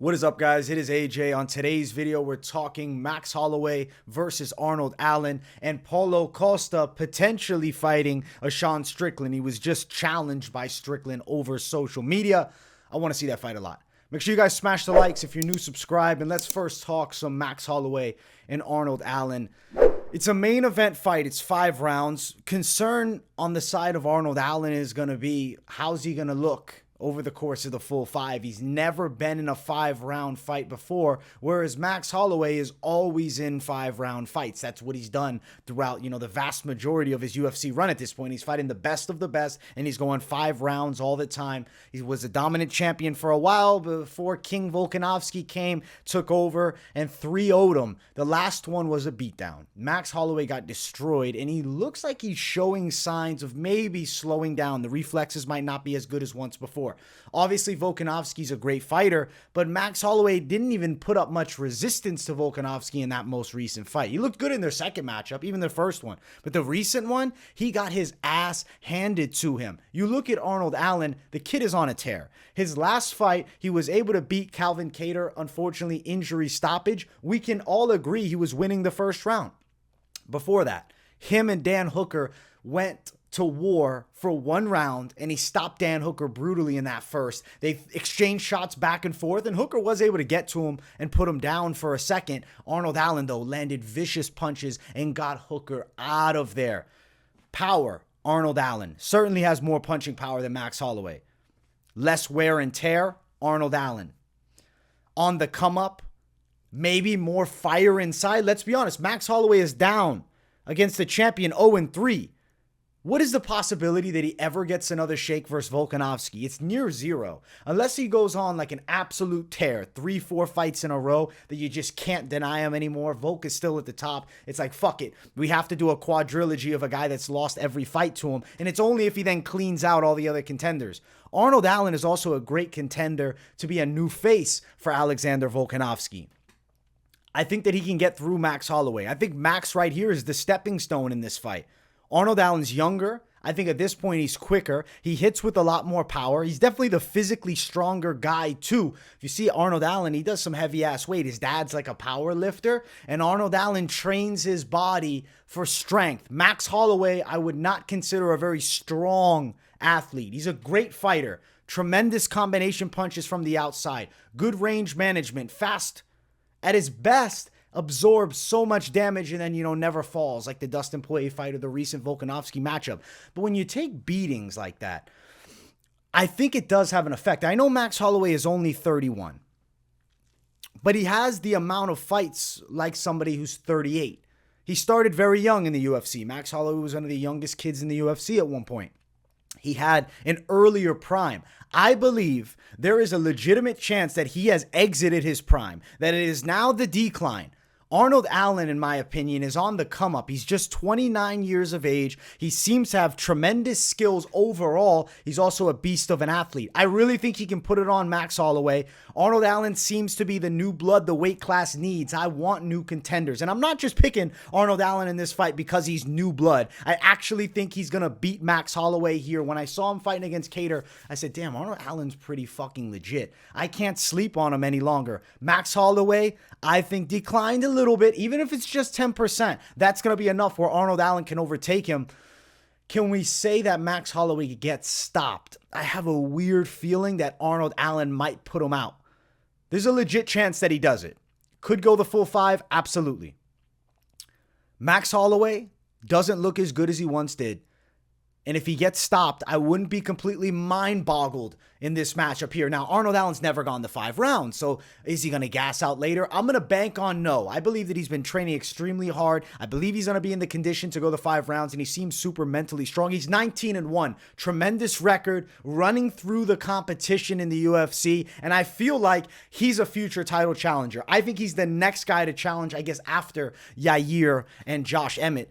What is up, guys? It is AJ. On today's video, we're talking Max Holloway versus Arnold Allen and Paulo Costa potentially fighting a Sean Strickland. He was just challenged by Strickland over social media. I want to see that fight a lot. Make sure you guys smash the likes. If you're new, subscribe. And let's first talk some Max Holloway and Arnold Allen. It's a main event fight. It's 5 rounds. Concern on the side of Arnold Allen is going to be, how's he going to look over the course of the full 5? He's never been in a 5-round fight before, whereas Max Holloway is always in 5-round fights. That's what he's done throughout, the vast majority of his UFC run at this point. He's fighting the best of the best, and he's going 5 rounds all the time. He was a dominant champion for a while before King Volkanovski came, took over, and 3-0'd him. The last one was a beatdown. Max Holloway got destroyed, and he looks like he's showing signs of maybe slowing down. The reflexes might not be as good as once before. Obviously, Volkanovski's a great fighter, but Max Holloway didn't even put up much resistance to Volkanovski in that most recent fight. He looked good in their second matchup, even their first one. But the recent one, he got his ass handed to him. You look at Arnold Allen, the kid is on a tear. His last fight, he was able to beat Calvin Kattar, unfortunately, injury stoppage. We can all agree he was winning the first round. Before that, him and Dan Hooker went to war for 1 round, and he stopped Dan Hooker brutally in that first. They exchanged shots back and forth, and Hooker was able to get to him and put him down for a second. Arnold Allen, though, landed vicious punches and got Hooker out of there. Power, Arnold Allen certainly has more punching power than Max Holloway. Less wear and tear, Arnold Allen. On the come up, maybe more fire inside. Let's be honest, Max Holloway is down against the champion 0-3. What is the possibility that he ever gets another shake versus Volkanovski? It's near 0. Unless he goes on like an absolute tear, 3-4 fights in a row that you just can't deny him anymore. Volk is still at the top. It's like, fuck it. We have to do a quadrilogy of a guy that's lost every fight to him. And it's only if he then cleans out all the other contenders. Arnold Allen is also a great contender to be a new face for Alexander Volkanovski. I think that he can get through Max Holloway. I think Max right here is the stepping stone in this fight. Arnold Allen's younger. I think at this point he's quicker. He hits with a lot more power. He's definitely the physically stronger guy too. If you see Arnold Allen, he does some heavy ass weight. His dad's like a power lifter, and Arnold Allen trains his body for strength. Max Holloway, I would not consider a very strong athlete. He's a great fighter. Tremendous combination punches from the outside. Good range management. Fast at his best. Absorbs so much damage and then, never falls, like the Dustin Poirier fight or the recent Volkanovski matchup. But when you take beatings like that, I think it does have an effect. I know Max Holloway is only 31, but he has the amount of fights like somebody who's 38. He started very young in the UFC. Max Holloway was one of the youngest kids in the UFC at one point. He had an earlier prime. I believe there is a legitimate chance that he has exited his prime, that it is now the decline. Arnold Allen, in my opinion, is on the come up. He's just 29 years of age. He seems to have tremendous skills overall. He's also a beast of an athlete. I really think he can put it on Max Holloway. Arnold Allen seems to be the new blood the weight class needs. I want new contenders. And I'm not just picking Arnold Allen in this fight because he's new blood. I actually think he's going to beat Max Holloway here. When I saw him fighting against Kattar, I said, damn, Arnold Allen's pretty fucking legit. I can't sleep on him any longer. Max Holloway, I think, declined a little bit, even if it's just 10%. That's going to be enough where Arnold Allen can overtake him. Can we say that Max Holloway gets stopped? I have a weird feeling that Arnold Allen might put him out. There's a legit chance that he does it. Could go the full 5, absolutely. Max Holloway doesn't look as good as he once did. And if he gets stopped, I wouldn't be completely mind-boggled in this matchup here. Now, Arnold Allen's never gone the 5 rounds, so is he going to gas out later? I'm going to bank on no. I believe that he's been training extremely hard. I believe he's going to be in the condition to go the 5 rounds, and he seems super mentally strong. He's 19-1. Tremendous record, running through the competition in the UFC, and I feel like he's a future title challenger. I think he's the next guy to challenge, I guess, after Yair and Josh Emmett.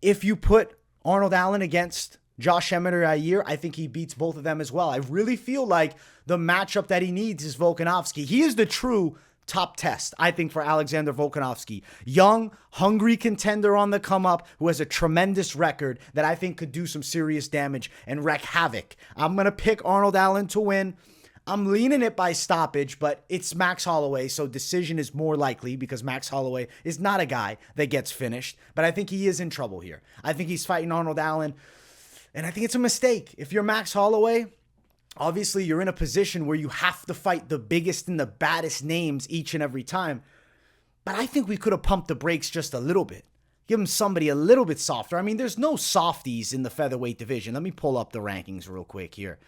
If you put Arnold Allen against Josh Emmett or Yair, I think he beats both of them as well. I really feel like the matchup that he needs is Volkanovski. He is the true top test, I think, for Alexander Volkanovski. Young, hungry contender on the come up who has a tremendous record that I think could do some serious damage and wreak havoc. I'm going to pick Arnold Allen to win. I'm leaning it by stoppage, but it's Max Holloway, so decision is more likely because Max Holloway is not a guy that gets finished. But I think he is in trouble here. I think he's fighting Arnold Allen, and I think it's a mistake. If you're Max Holloway, obviously you're in a position where you have to fight the biggest and the baddest names each and every time. But I think we could have pumped the brakes just a little bit. Give him somebody a little bit softer. I mean, there's no softies in the featherweight division. Let me pull up the rankings real quick here.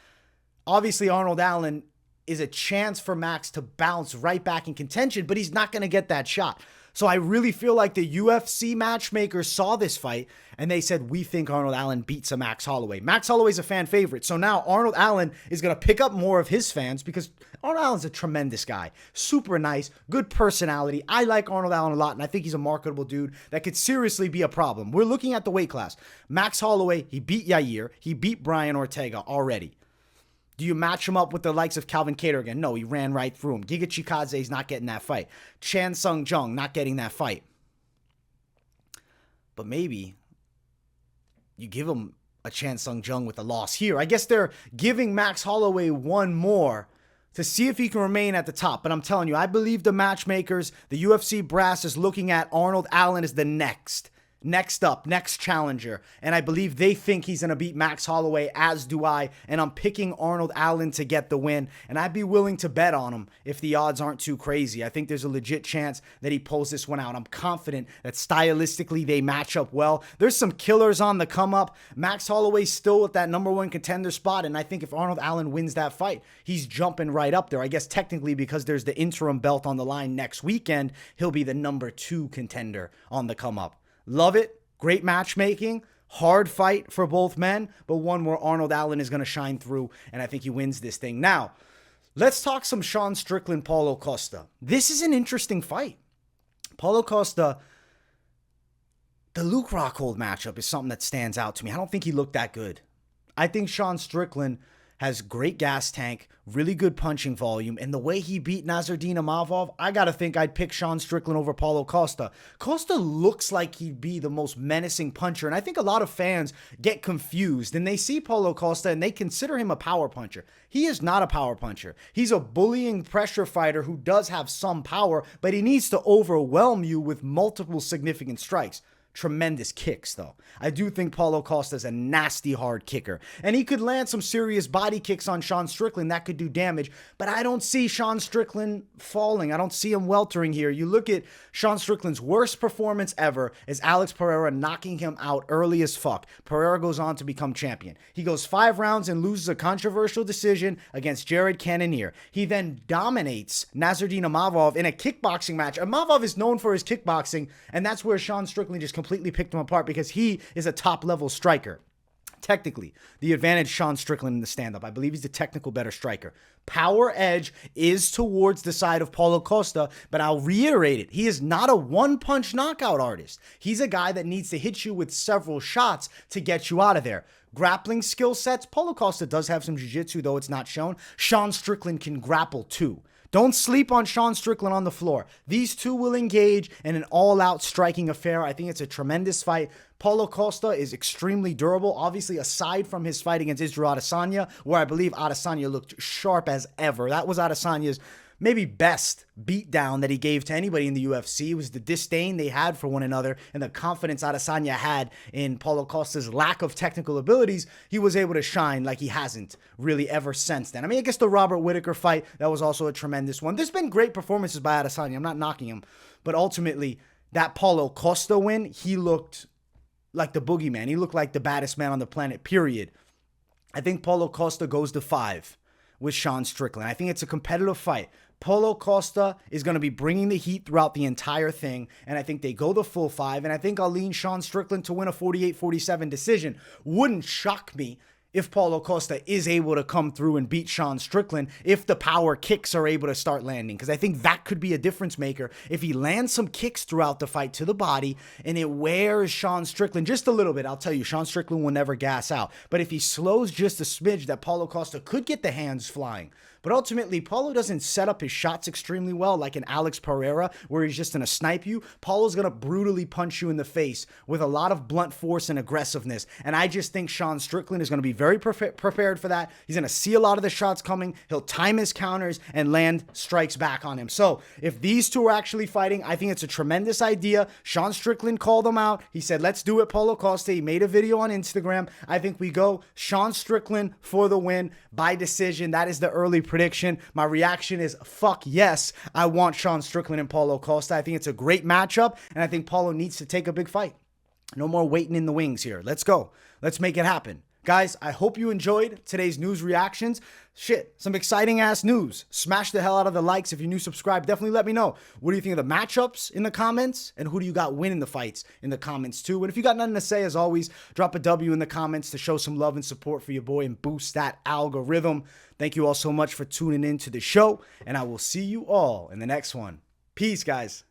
Obviously, Arnold Allen is a chance for Max to bounce right back in contention, but he's not going to get that shot. So I really feel like the UFC matchmakers saw this fight and they said, we think Arnold Allen beats a Max Holloway. Max Holloway's a fan favorite. So now Arnold Allen is going to pick up more of his fans because Arnold Allen's a tremendous guy. Super nice, good personality. I like Arnold Allen a lot, and I think he's a marketable dude that could seriously be a problem. We're looking at the weight class. Max Holloway, he beat Yair. He beat Brian Ortega already. Do you match him up with the likes of Calvin Kattar again? No, he ran right through him. Giga Chikadze is not getting that fight. Chan Sung Jung not getting that fight. But maybe you give him a Chan Sung Jung with a loss here. I guess they're giving Max Holloway one more to see if he can remain at the top. But I'm telling you, I believe the matchmakers, the UFC brass is looking at Arnold Allen as the next up, next challenger. And I believe they think he's going to beat Max Holloway, as do I. And I'm picking Arnold Allen to get the win. And I'd be willing to bet on him if the odds aren't too crazy. I think there's a legit chance that he pulls this one out. I'm confident that stylistically they match up well. There's some killers on the come up. Max Holloway's still at that number one contender spot. And I think if Arnold Allen wins that fight, he's jumping right up there. I guess technically because there's the interim belt on the line next weekend, he'll be the number 2 contender on the come up. Love it. Great matchmaking. Hard fight for both men, but one where Arnold Allen is going to shine through, and I think he wins this thing. Now, let's talk some Sean Strickland, Paulo Costa. This is an interesting fight. Paulo Costa, the Luke Rockhold matchup is something that stands out to me. I don't think he looked that good. I think Sean Strickland has great gas tank, really good punching volume, and the way he beat Nasruddin Imavov, I gotta think I'd pick Sean Strickland over Paulo Costa. Costa looks like he'd be the most menacing puncher, and I think a lot of fans get confused, and they see Paulo Costa and they consider him a power puncher. He is not a power puncher. He's a bullying pressure fighter who does have some power, but he needs to overwhelm you with multiple significant strikes. Tremendous kicks, though. I do think Paulo Costa is a nasty hard kicker, and he could land some serious body kicks on Sean Strickland that could do damage, but I don't see Sean Strickland falling. I don't see him weltering here. You look at Sean Strickland's worst performance ever is Alex Pereira knocking him out early as fuck. Pereira goes on to become champion. He goes 5 rounds and loses a controversial decision against Jared Cannonier. He then dominates Nasruddin Imavov in a kickboxing match. Imavov is known for his kickboxing, and that's where Sean Strickland just completely picked him apart because he is a top-level striker. Technically, the advantage Sean Strickland in the stand-up. I believe he's the technical better striker. Power edge is towards the side of Paulo Costa, but I'll reiterate it. He is not a one-punch knockout artist. He's a guy that needs to hit you with several shots to get you out of there. Grappling skill sets, Paulo Costa does have some jiu-jitsu, though it's not shown. Sean Strickland can grapple too. Don't sleep on Sean Strickland on the floor. These two will engage in an all-out striking affair. I think it's a tremendous fight. Paulo Costa is extremely durable, obviously, aside from his fight against Israel Adesanya, where I believe Adesanya looked sharp as ever. That was Adesanya's maybe best beatdown that he gave to anybody in the UFC. It was the disdain they had for one another and the confidence Adesanya had in Paulo Costa's lack of technical abilities. He was able to shine like he hasn't really ever since then. I mean, I guess the Robert Whittaker fight, that was also a tremendous one. There's been great performances by Adesanya. I'm not knocking him. But ultimately, that Paulo Costa win, he looked like the boogeyman. He looked like the baddest man on the planet, period. I think Paulo Costa goes to 5 with Sean Strickland. I think it's a competitive fight. Paulo Costa is going to be bringing the heat throughout the entire thing, and I think they go the full 5, and I think I'll lean Sean Strickland to win a 48-47 decision. Wouldn't shock me if Paulo Costa is able to come through and beat Sean Strickland if the power kicks are able to start landing, because I think that could be a difference maker if he lands some kicks throughout the fight to the body and it wears Sean Strickland just a little bit. I'll tell you, Sean Strickland will never gas out, but if he slows just a smidge, that Paulo Costa could get the hands flying. But ultimately, Paulo doesn't set up his shots extremely well like an Alex Pereira, where he's just going to snipe you. Paulo's going to brutally punch you in the face with a lot of blunt force and aggressiveness. And I just think Sean Strickland is going to be very prepared for that. He's going to see a lot of the shots coming. He'll time his counters and land strikes back on him. So if these two are actually fighting, I think it's a tremendous idea. Sean Strickland called him out. He said, let's do it, Paulo Costa. He made a video on Instagram. I think we go Sean Strickland for the win by decision. That is the early prediction. My reaction is fuck yes. I want Sean Strickland and Paulo Costa. I think it's a great matchup, and I think Paulo needs to take a big fight. No more waiting in the wings here. Let's go. Let's make it happen. Guys, I hope you enjoyed today's news reactions. Shit, some exciting ass news. Smash the hell out of the likes. If you're new, subscribe. Definitely let me know. What do you think of the matchups in the comments? And who do you got winning the fights in the comments too? And if you got nothing to say, as always, drop a W in the comments to show some love and support for your boy and boost that algorithm. Thank you all so much for tuning in to the show, and I will see you all in the next one. Peace, guys.